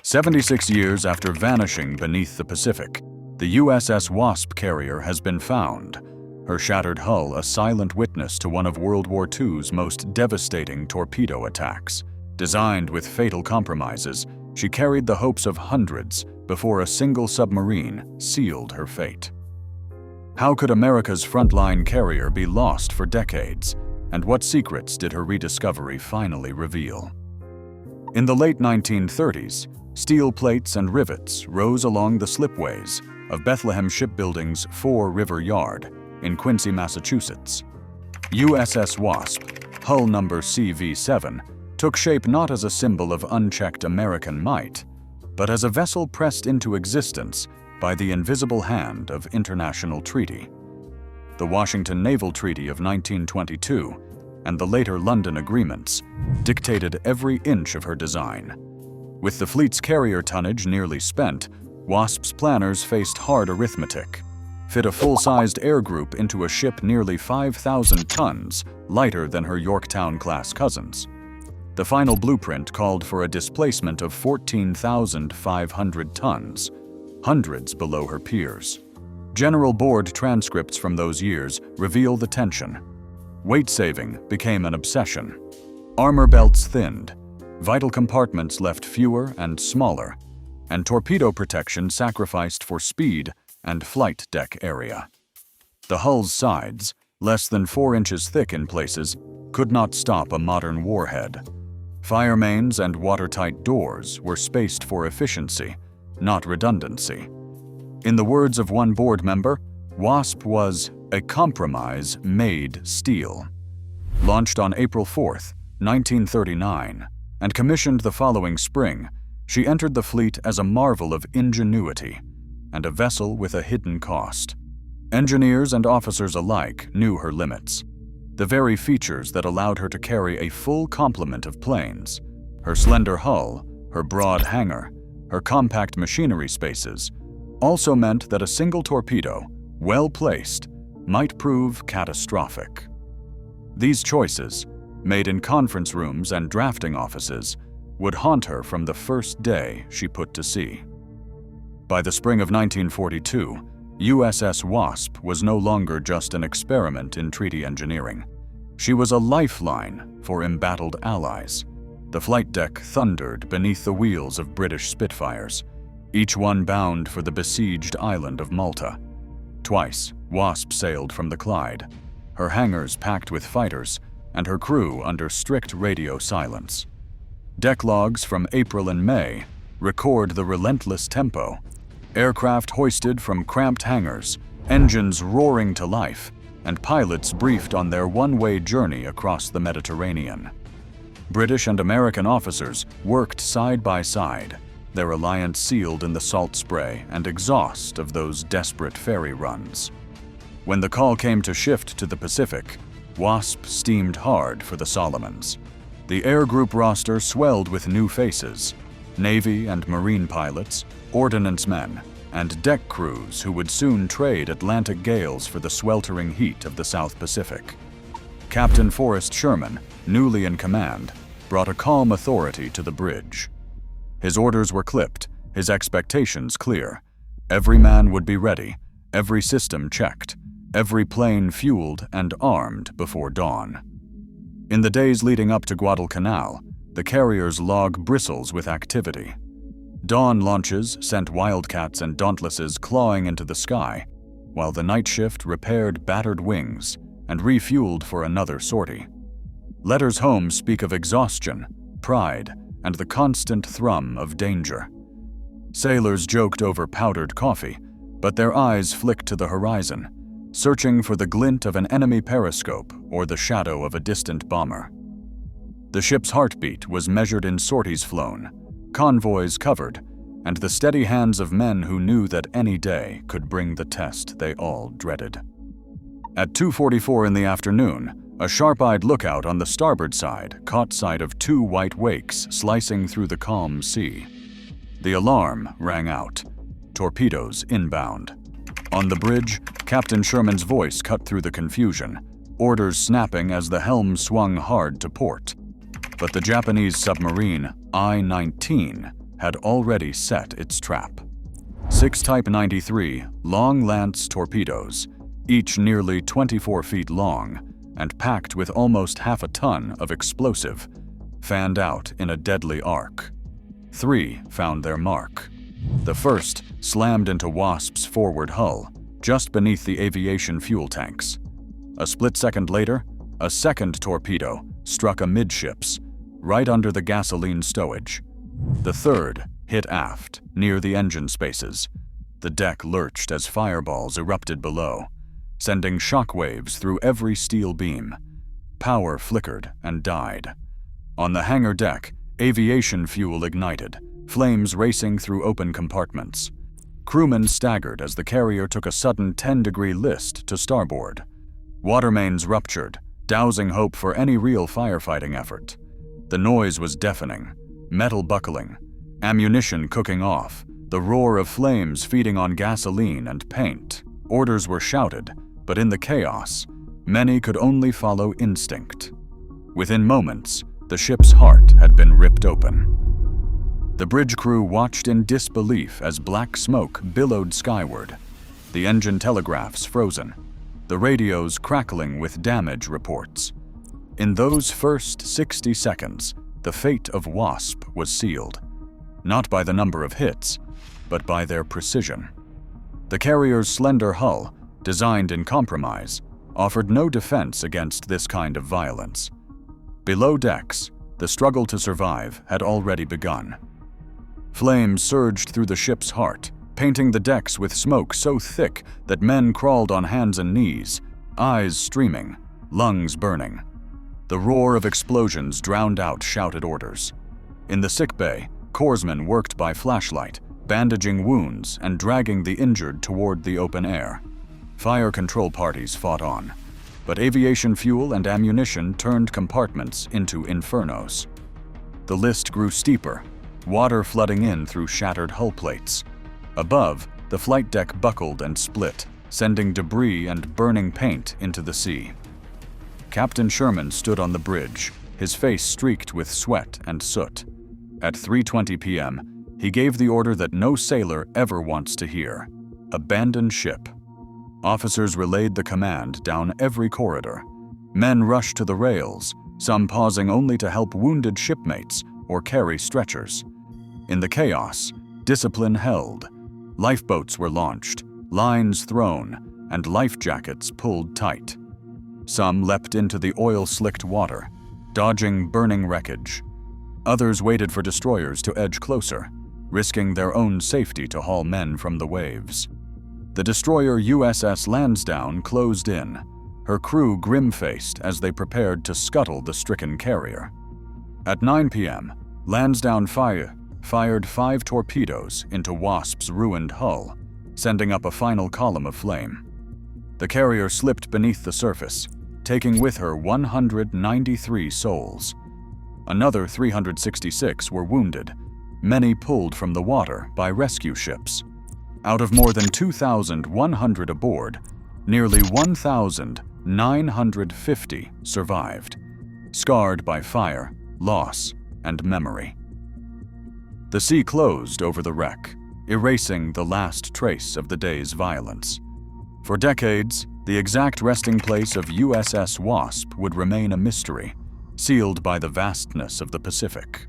76 years after vanishing beneath the Pacific, the USS Wasp carrier has been found, her shattered hull a silent witness to one of World War II's most devastating torpedo attacks. Designed with fatal compromises, she carried the hopes of hundreds before a single submarine sealed her fate. How could America's frontline carrier be lost for decades, and what secrets did her rediscovery finally reveal? In the late 1930s, steel plates and rivets rose along the slipways of Bethlehem Shipbuilding's Fore River Yard in Quincy, Massachusetts. USS Wasp, hull number CV-7, took shape not as a symbol of unchecked American might, but as a vessel pressed into existence by the invisible hand of international treaty. The Washington Naval Treaty of 1922 and the later London Agreements dictated every inch of her design. With the fleet's carrier tonnage nearly spent, Wasp's planners faced hard arithmetic. Fit a full-sized air group into a ship nearly 5,000 tons, lighter than her Yorktown-class cousins. The final blueprint called for a displacement of 14,500 tons, hundreds below her peers. General Board transcripts from those years reveal the tension. Weight saving became an obsession. Armor belts thinned, vital compartments left fewer and smaller, and torpedo protection sacrificed for speed and flight deck area. The hull's sides, less than 4 inches thick in places, could not stop a modern warhead. Fire mains and watertight doors were spaced for efficiency, not redundancy. In the words of one board member, Wasp was a compromise made steel. Launched on April 4, 1939, and commissioned the following spring, she entered the fleet as a marvel of ingenuity and a vessel with a hidden cost. Engineers and officers alike knew her limits. The very features that allowed her to carry a full complement of planes, her slender hull, her broad hangar, her compact machinery spaces, also meant that a single torpedo, well placed, might prove catastrophic. These choices, made in conference rooms and drafting offices, would haunt her from the first day she put to sea. By the spring of 1942, USS Wasp was no longer just an experiment in treaty engineering. She was a lifeline for embattled allies. The flight deck thundered beneath the wheels of British Spitfires, each one bound for the besieged island of Malta. Twice, Wasp sailed from the Clyde, her hangars packed with fighters and her crew under strict radio silence. Deck logs from April and May record the relentless tempo. Aircraft hoisted from cramped hangars, engines roaring to life, and pilots briefed on their one-way journey across the Mediterranean. British and American officers worked side by side, their alliance sealed in the salt spray and exhaust of those desperate ferry runs. When the call came to shift to the Pacific, Wasp steamed hard for the Solomons. The air group roster swelled with new faces: Navy and Marine pilots, ordnance men, and deck crews who would soon trade Atlantic gales for the sweltering heat of the South Pacific. Captain Forrest Sherman, newly in command, brought a calm authority to the bridge. His orders were clipped, his expectations clear. Every man would be ready, every system checked, every plane fueled and armed before dawn. In the days leading up to Guadalcanal, the carrier's log bristles with activity. Dawn launches sent Wildcats and Dauntlesses clawing into the sky, while the night shift repaired battered wings and refueled for another sortie. Letters home speak of exhaustion, pride, and the constant thrum of danger. Sailors joked over powdered coffee, but their eyes flicked to the horizon, searching for the glint of an enemy periscope or the shadow of a distant bomber. The ship's heartbeat was measured in sorties flown, convoys covered, and the steady hands of men who knew that any day could bring the test they all dreaded. At 2:44 in the afternoon, a sharp-eyed lookout on the starboard side caught sight of 2 white wakes slicing through the calm sea. The alarm rang out. Torpedoes inbound. On the bridge, Captain Sherman's voice cut through the confusion, orders snapping as the helm swung hard to port. But the Japanese submarine I-19 had already set its trap. 6 Type 93 long lance torpedoes, each nearly 24 feet long and packed with almost half a ton of explosive, fanned out in a deadly arc. 3 found their mark. The first slammed into Wasp's forward hull, just beneath the aviation fuel tanks. A split second later, a second torpedo struck amidships, right under the gasoline stowage. The third hit aft, near the engine spaces. The deck lurched as fireballs erupted below, sending shockwaves through every steel beam. Power flickered and died. On the hangar deck, aviation fuel ignited, flames racing through open compartments. Crewmen staggered as the carrier took a sudden 10-degree list to starboard. Water mains ruptured, dousing hope for any real firefighting effort. The noise was deafening, metal buckling, ammunition cooking off, the roar of flames feeding on gasoline and paint. Orders were shouted, but in the chaos, many could only follow instinct. Within moments, the ship's heart had been ripped open. The bridge crew watched in disbelief as black smoke billowed skyward, the engine telegraphs frozen, the radios crackling with damage reports. In those first 60 seconds, the fate of Wasp was sealed, not by the number of hits, but by their precision. The carrier's slender hull, designed in compromise, offered no defense against this kind of violence. Below decks, the struggle to survive had already begun. Flames surged through the ship's heart, painting the decks with smoke so thick that men crawled on hands and knees, eyes streaming, lungs burning. The roar of explosions drowned out shouted orders. In the sickbay, corpsmen worked by flashlight, bandaging wounds and dragging the injured toward the open air. Fire control parties fought on, but aviation fuel and ammunition turned compartments into infernos. The list grew steeper, water flooding in through shattered hull plates. Above, the flight deck buckled and split, sending debris and burning paint into the sea. Captain Sherman stood on the bridge, his face streaked with sweat and soot. At 3:20 p.m., he gave the order that no sailor ever wants to hear: abandon ship. Officers relayed the command down every corridor. Men rushed to the rails, some pausing only to help wounded shipmates or carry stretchers. In the chaos, discipline held. Lifeboats were launched, lines thrown, and life jackets pulled tight. Some leapt into the oil-slicked water, dodging burning wreckage. Others waited for destroyers to edge closer, risking their own safety to haul men from the waves. The destroyer USS Lansdowne closed in, her crew grim-faced as they prepared to scuttle the stricken carrier. At 9 p.m., Lansdowne fired 5 torpedoes into Wasp's ruined hull, sending up a final column of flame. The carrier slipped beneath the surface, taking with her 193 souls. Another 366 were wounded, many pulled from the water by rescue ships. Out of more than 2,100 aboard, nearly 1,950 survived, scarred by fire, loss, and memory. The sea closed over the wreck, erasing the last trace of the day's violence. For decades, the exact resting place of USS Wasp would remain a mystery, sealed by the vastness of the Pacific.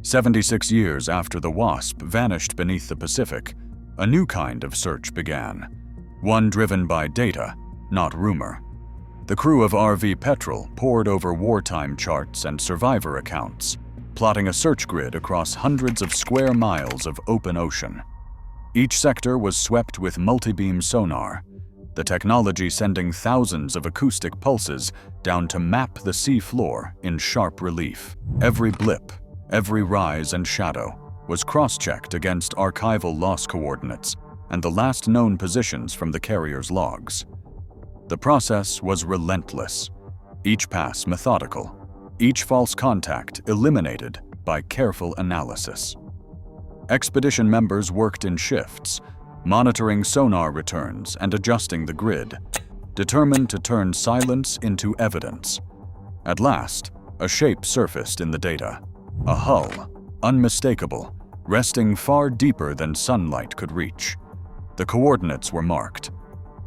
76 years after the Wasp vanished beneath the Pacific, a new kind of search began, one driven by data, not rumor. The crew of RV Petrel pored over wartime charts and survivor accounts, plotting a search grid across hundreds of square miles of open ocean. Each sector was swept with multi-beam sonar, the technology sending thousands of acoustic pulses down to map the sea floor in sharp relief. Every blip, every rise and shadow was cross-checked against archival loss coordinates and the last known positions from the carrier's logs. The process was relentless, each pass methodical, each false contact eliminated by careful analysis. Expedition members worked in shifts, monitoring sonar returns and adjusting the grid, determined to turn silence into evidence. At last, a shape surfaced in the data, a hull, unmistakable, resting far deeper than sunlight could reach. The coordinates were marked.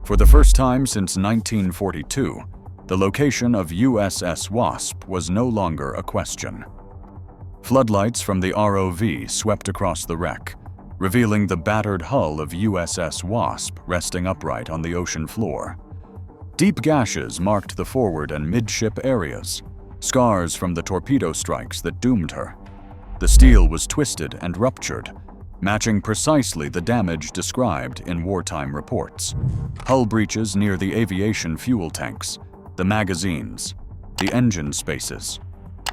For the first time since 1942, the location of USS Wasp was no longer a question. Floodlights from the ROV swept across the wreck, revealing the battered hull of USS Wasp resting upright on the ocean floor. Deep gashes marked the forward and midship areas, scars from the torpedo strikes that doomed her. The steel was twisted and ruptured, matching precisely the damage described in wartime reports. Hull breaches near the aviation fuel tanks, the magazines, the engine spaces.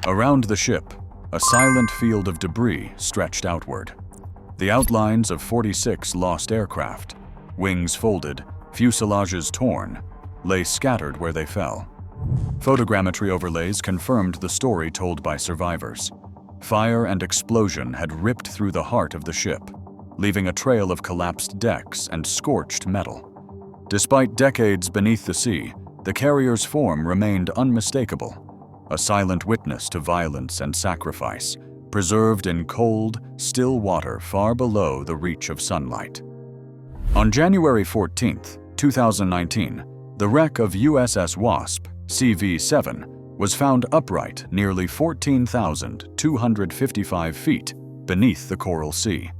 Around the ship, a silent field of debris stretched outward. The outlines of 46 lost aircraft, wings folded, fuselages torn, lay scattered where they fell. Photogrammetry overlays confirmed the story told by survivors. Fire and explosion had ripped through the heart of the ship, leaving a trail of collapsed decks and scorched metal. Despite decades beneath the sea, the carrier's form remained unmistakable, a silent witness to violence and sacrifice, preserved in cold, still water far below the reach of sunlight. On January 14, 2019, the wreck of USS Wasp CV-7 was found upright nearly 14,255 feet beneath the Coral Sea,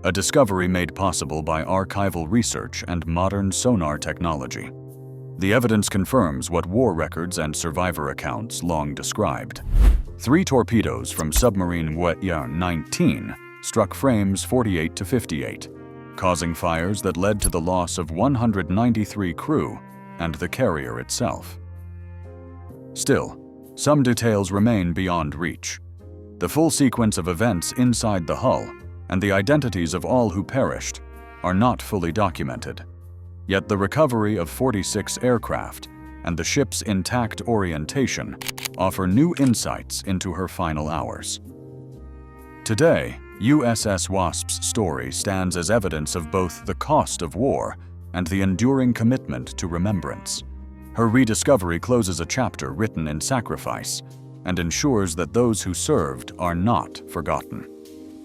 a discovery made possible by archival research and modern sonar technology. The evidence confirms what war records and survivor accounts long described. 3 torpedoes from submarine WWII-19 struck frames 48 to 58, causing fires that led to the loss of 193 crew and the carrier itself. Still, some details remain beyond reach. The full sequence of events inside the hull and the identities of all who perished are not fully documented. Yet the recovery of 46 aircraft and the ship's intact orientation offer new insights into her final hours. Today, USS Wasp's story stands as evidence of both the cost of war and the enduring commitment to remembrance. Her rediscovery closes a chapter written in sacrifice and ensures that those who served are not forgotten.